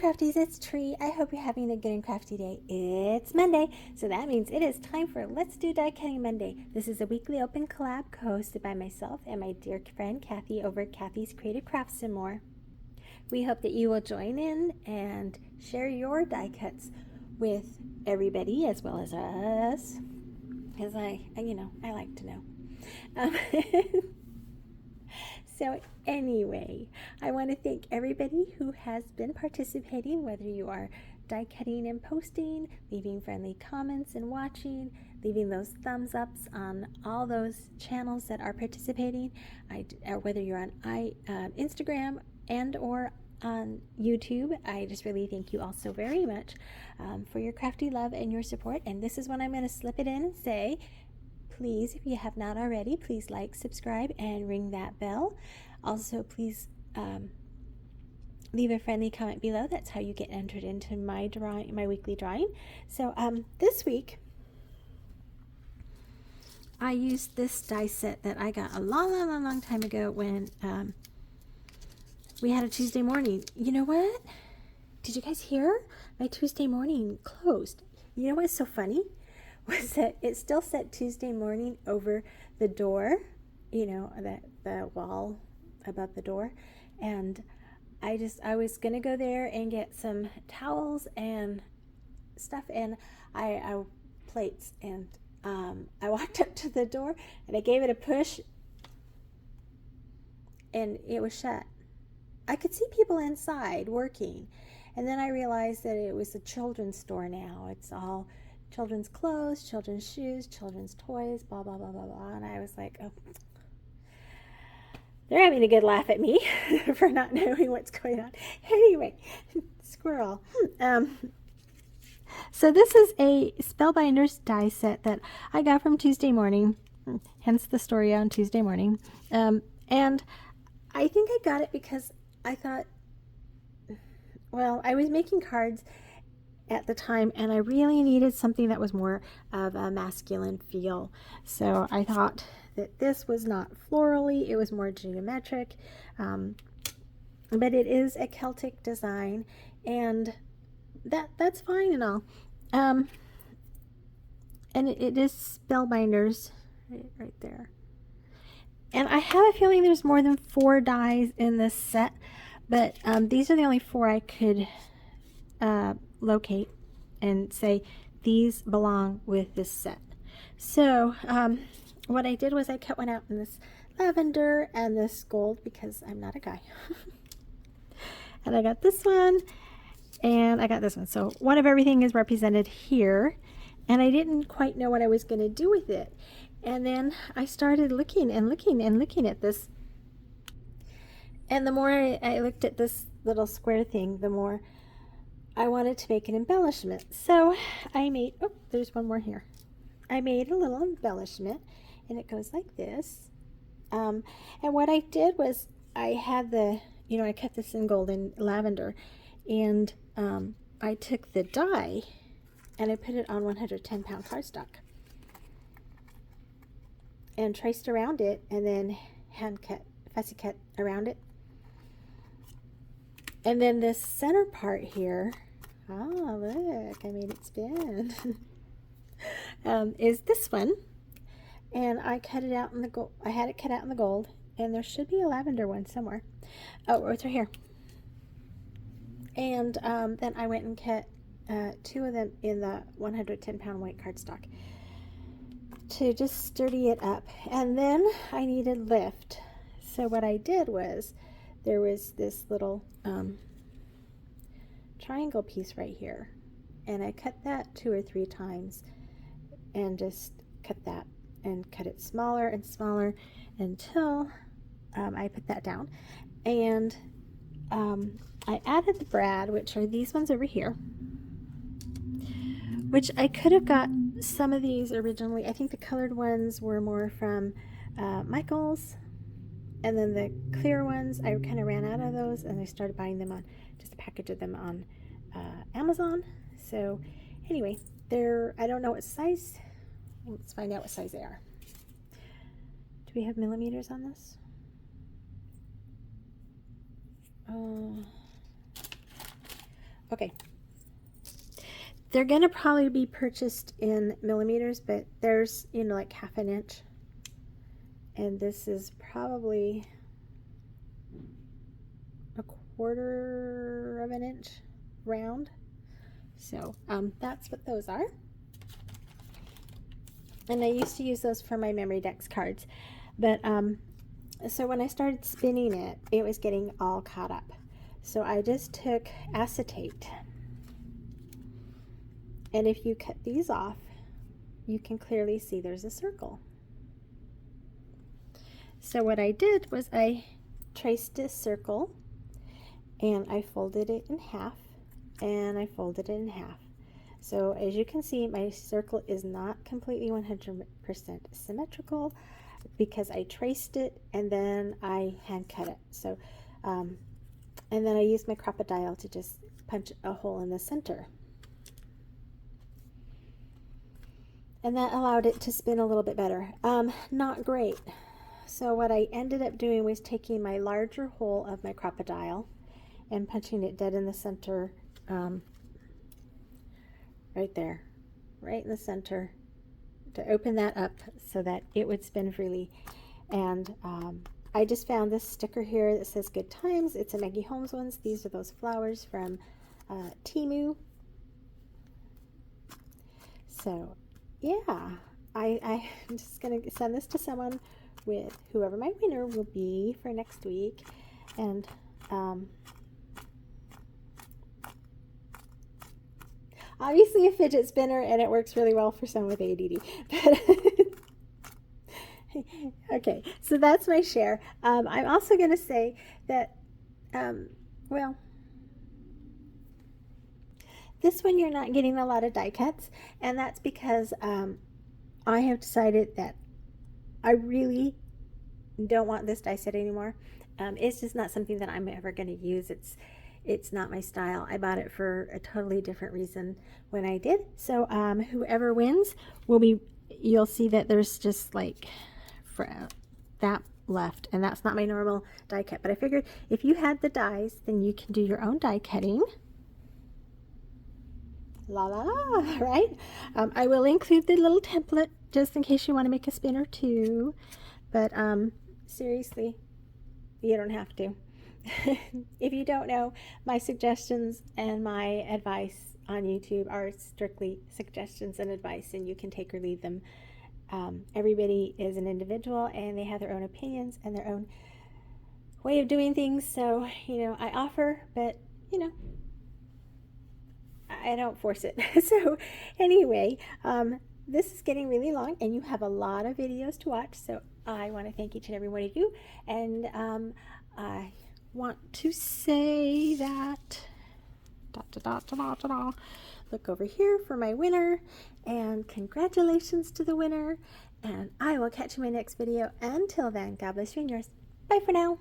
Crafties, it's Tree. I hope you're having a good and crafty day. It's Monday, so that means it is time for Let's Do Die Cutting Monday. This is a weekly open collab co-hosted by myself and my dear friend Cathy over at Cathy's Creative Krafts and more. We hope that you will join in and share your die cuts with everybody as well as us, because I like to know. So anyway, I want to thank everybody who has been participating, whether you are die cutting and posting, leaving friendly comments and watching, leaving those thumbs ups on all those channels that are participating, or whether you're on Instagram and or on YouTube. I just really thank you all so very much for your crafty love and your support. And this is when I'm going to slip it in and say, please, if you have not already, please like, subscribe, and ring that bell. Also, please leave a friendly comment below. That's how you get entered into my weekly drawing. So this week, I used this die set that I got a long time ago when we had a Tuesday morning. You know what? Did you guys hear? My Tuesday morning closed. You know what's so funny? Was that it still said Tuesday morning over the door, the wall above the door, and I was gonna go there and get some towels and stuff and I plates, and I walked up to the door and I gave it a push and it was shut. I could see people inside working, and then I realized that it was a children's store now. It's all children's clothes, children's shoes, children's toys, blah, blah, blah, blah, blah. And I was like, oh, they're having a good laugh at me for not knowing what's going on. Anyway, squirrel. So this is a Spellbinders die set that I got from Tuesday morning, hence the story on Tuesday morning. And I think I got it because I thought, well, I was making cards at the time, and I really needed something that was more of a masculine feel. So I thought that this was not florally, it was more geometric, but it is a Celtic design, and that's fine and all. And it is Spellbinders right there. And I have a feeling there's more than 4 dies in this set, but these are the only 4 I could locate and say these belong with this set. So what I did was I cut one out in this lavender and this gold because I'm not a guy. And I got this one and I got this one. So one of everything is represented here, and I didn't quite know what I was going to do with it. And then I started looking and looking and looking at this, and the more I looked at this little square thing, the more I wanted to make an embellishment. So I made, oh, there's one more here. I made a little embellishment, and it goes like this. And what I did was I had I cut this in gold and lavender, and I took the die and I put it on 110-pound cardstock and traced around it, and then hand cut, fussy cut around it. And then this center part here, oh look, I made it spin, is this one. And I cut it out in the gold. I had it cut out in the gold, and there should be a lavender one somewhere. Oh, it's right here. And then I went and cut 2 of them in the 110-pound white cardstock to just sturdy it up. And then I needed lift. So what I did was, there was this little triangle piece right here, and I cut that 2 or 3 times and just cut that and cut it smaller and smaller until I put that down. And I added the brad, which are these ones over here, which I could have got some of these originally. I think the colored ones were more from Michael's, and then the clear ones, I kind of ran out of those, and I started buying them on, just a package of them on Amazon. So anyway, I don't know what size. Let's find out what size they are. Do we have millimeters on this? Okay. They're going to probably be purchased in millimeters, but there's, you know, like 1/2 inch. And this is probably 1/4 inch round. So that's what those are. And I used to use those for my memory decks cards. But so when I started spinning it, it was getting all caught up. So I just took acetate. And if you cut these off, you can clearly see there's a circle. So what I did was I traced this circle and I folded it in half and I folded it in half. So as you can see, my circle is not completely 100% symmetrical because I traced it and then I hand cut it. So, and then I used my Crafts to just punch a hole in the center. And that allowed it to spin a little bit better. Not great. So what I ended up doing was taking my larger hole of my Crafts and punching it dead in the center, right there, right in the center, to open that up so that it would spin freely. And I just found this sticker here that says Good Times. It's a Maggie Holmes ones. These are those flowers from Temu. So yeah, I'm just gonna send this to someone with whoever my winner will be for next week. And obviously a fidget spinner, and it works really well for someone with ADD. Okay, so that's my share. I'm also going to say that, well, this one you're not getting a lot of die cuts, and that's because I have decided that I really don't want this die set anymore. It's just not something that I'm ever going to use. It's not my style. I bought it for a totally different reason when I did. So whoever wins will be, you'll see that there's just like that left, and that's not my normal die cut. But I figured if you had the dies, then you can do your own die cutting. La la la, right? I will include the little template just in case you want to make a spinner too. But seriously, you don't have to. If you don't know, my suggestions and my advice on YouTube are strictly suggestions and advice, and you can take or leave them. Everybody is an individual, and they have their own opinions and their own way of doing things. So, you know, I offer, but, you know, I don't force it. So anyway, this is getting really long, and you have a lot of videos to watch. So I want to thank each and every one of you. And I want to say that look over here for my winner, and congratulations to the winner, and I will catch you in my next video. Until then, God bless you and yours. Bye for now.